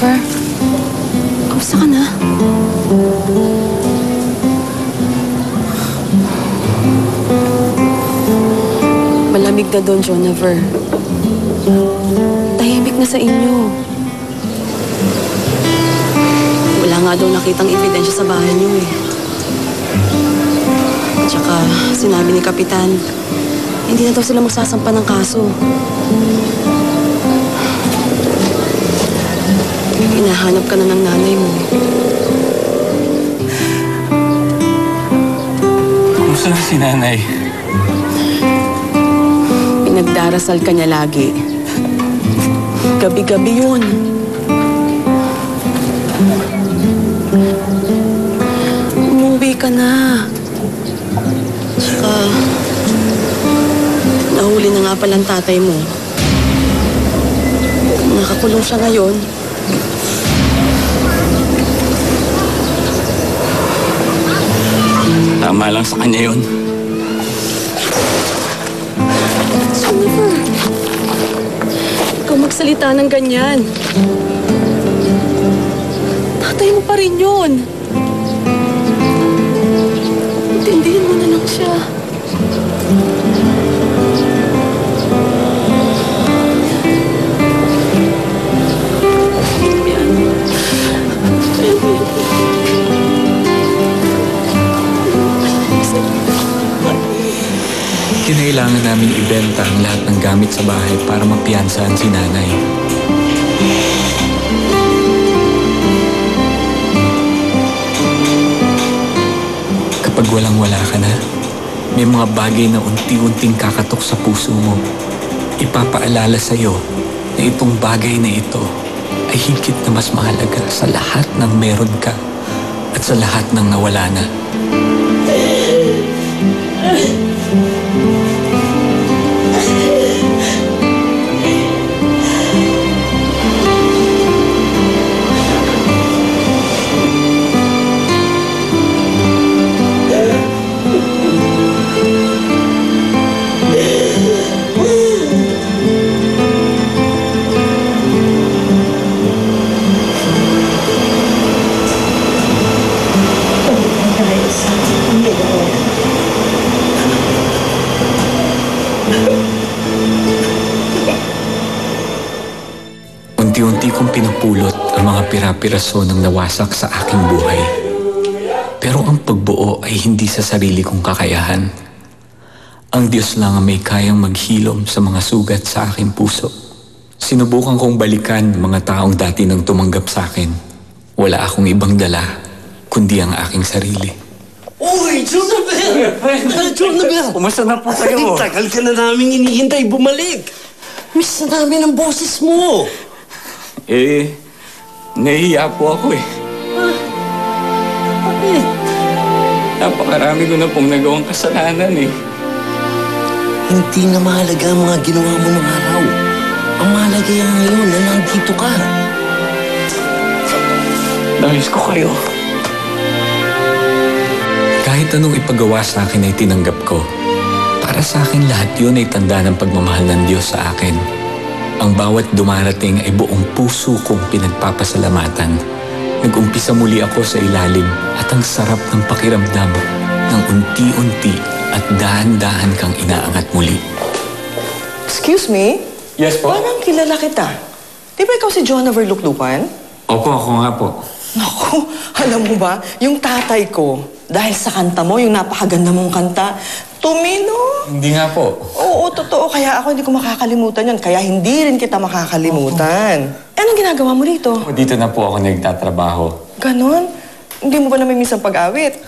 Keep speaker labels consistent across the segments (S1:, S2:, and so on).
S1: Jennifer, kamusta ka na? Malamig na doon, Jennifer. Tahimik na sa inyo. Wala nga daw nakitang ebidensya sa bahay niyo eh. Tsaka sinabi ni Kapitan, hindi na daw sila magsasampa ng kaso. Hinahanap ka na ng nanay mo.
S2: Kumusta na si nanay?
S1: Pinagdarasal ka niya lagi. Gabi-gabi yun. Umuwi ka na. Tsaka, nahuli na nga palang tatay mo. Nakakulong siya ngayon.
S2: Tama lang sa kanya yun.
S1: Jennifer, ikaw magsalita ng ganyan. Tatay mo pa rin yun. Intindihin mo na lang siya.
S2: Kinailangan namin ibenta ang lahat ng gamit sa bahay para mapiyansahan si nanay. Kapag walang-wala ka na, may mga bagay na unti-unting kakatok sa puso mo. Ipapaalala sa'yo na itong bagay na ito ay higit na mas mahalaga sa lahat ng meron ka at sa lahat ng nawala na. Unti-unti kong pinupulot ang mga pira-piraso ng nawasak sa aking buhay. Pero ang pagbuo ay hindi sa sarili kong kakayahan. Ang Diyos lang ang may kayang maghilom sa mga sugat sa aking puso. Sinubukan kong balikan mga taong dati nang tumanggap sa akin. Wala akong ibang dala, kundi ang aking sarili.
S3: Uy, Jonabel! Jonabel!
S2: Kumusta na po kayo?
S3: Ay, tagal ka na namin hinihintay bumalik. Miss na namin ang boses mo.
S2: Nahihiya po ako eh.
S3: Bakit?
S2: Napakarami ko na pong nagawang kasalanan eh.
S3: Hindi na mahalaga ang mga ginawa mo ng araw. Ang mahalaga yan ngayon na nandito ka.
S2: Namiss ko kayo. Kahit anong ipagawa sa akin ay tinanggap ko. Para sa akin lahat yun ay tanda ng pagmamahal ng Diyos sa akin. Ang bawat dumarating ay buong puso kong pinagpapasalamatan. Nag-umpisa muli ako sa ilalim at ang sarap ng pakiramdam ng unti-unti at dahan-dahan kang inaangat muli.
S4: Excuse me?
S2: Yes po?
S4: Parang kilala kita. Di ba ikaw si Jonathan Luklupan?
S2: Opo, ako nga po.
S4: Naku, alam mo ba, yung tatay ko, dahil sa kanta mo, yung napakaganda mong kanta, tumino.
S2: Hindi nga po.
S4: Oo, totoo. Kaya ako hindi ko makakalimutan yun. Kaya hindi rin kita makakalimutan. Anong ginagawa mo rito?
S2: Dito na po ako nagtatrabaho.
S4: Ganon? Hindi mo ba namimiss ang pag-awit?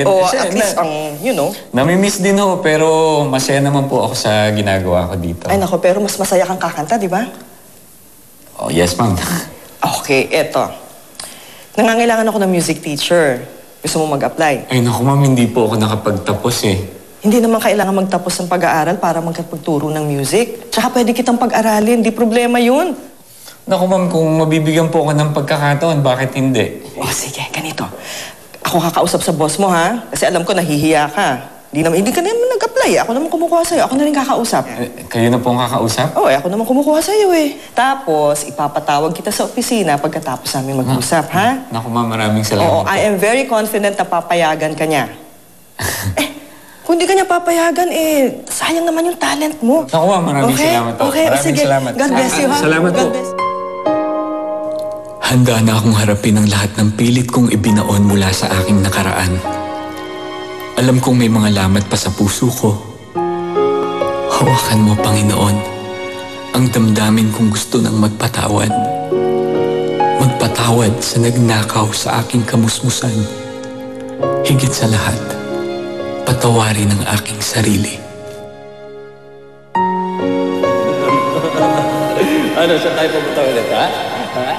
S4: O at least ang, you know.
S2: Namimiss din ho, pero masaya naman po ako sa ginagawa ko dito.
S4: Ay nako, pero mas masaya kang kakanta, di ba?
S2: Oh, yes, ma'am.
S4: Okay, eto. Nangangailangan ako ng music teacher. Gusto mo mag-apply?
S2: Ay, naku, ma'am, hindi po ako nakapagtapos eh.
S4: Hindi naman kailangan magtapos ng pag-aaral para magkapagturo ng music. Tsaka pwede kitang pag-aralin, di problema yun.
S2: Naku, ma'am, kung mabibigyan po ako ng pagkakataon, bakit hindi?
S4: O sige, ganito. Ako kakausap sa boss mo, ha? Kasi alam ko nahihiya ka. Hindi ka naman nag-apply. Siyempre, ako naman kumukuha sa'yo. Ako na rin kakausap.
S2: Kayo na po ang kakausap?
S4: Oo, ako naman kumukuha sa'yo eh. Tapos, ipapatawag kita sa opisina pagkatapos namin mag-usap, ha?
S2: Naku ma'am, maraming salamat
S4: Oo,
S2: po.
S4: I am very confident na papayagan ka niya. Kung di ka niya papayagan, sayang naman yung talent mo.
S2: Naku ma'am, maraming salamat po.
S4: Okay,
S2: Maraming
S4: sige.
S2: salamat.
S4: God bless you, ha?
S2: Salamat po.
S4: God bless.
S2: Handa na akong harapin ang lahat ng pilit kong ibinaon mula sa aking nakaraan. Alam kong may mga lamat pa sa puso ko. Hawakan mo, Panginoon, ang damdamin kong gusto ng magpatawad. Magpatawad sa nagnakaw sa aking kamusmusan. Higit sa lahat, patawarin ang aking sarili.
S5: Ano, saan tayo pupunta ulit, ha? Ha?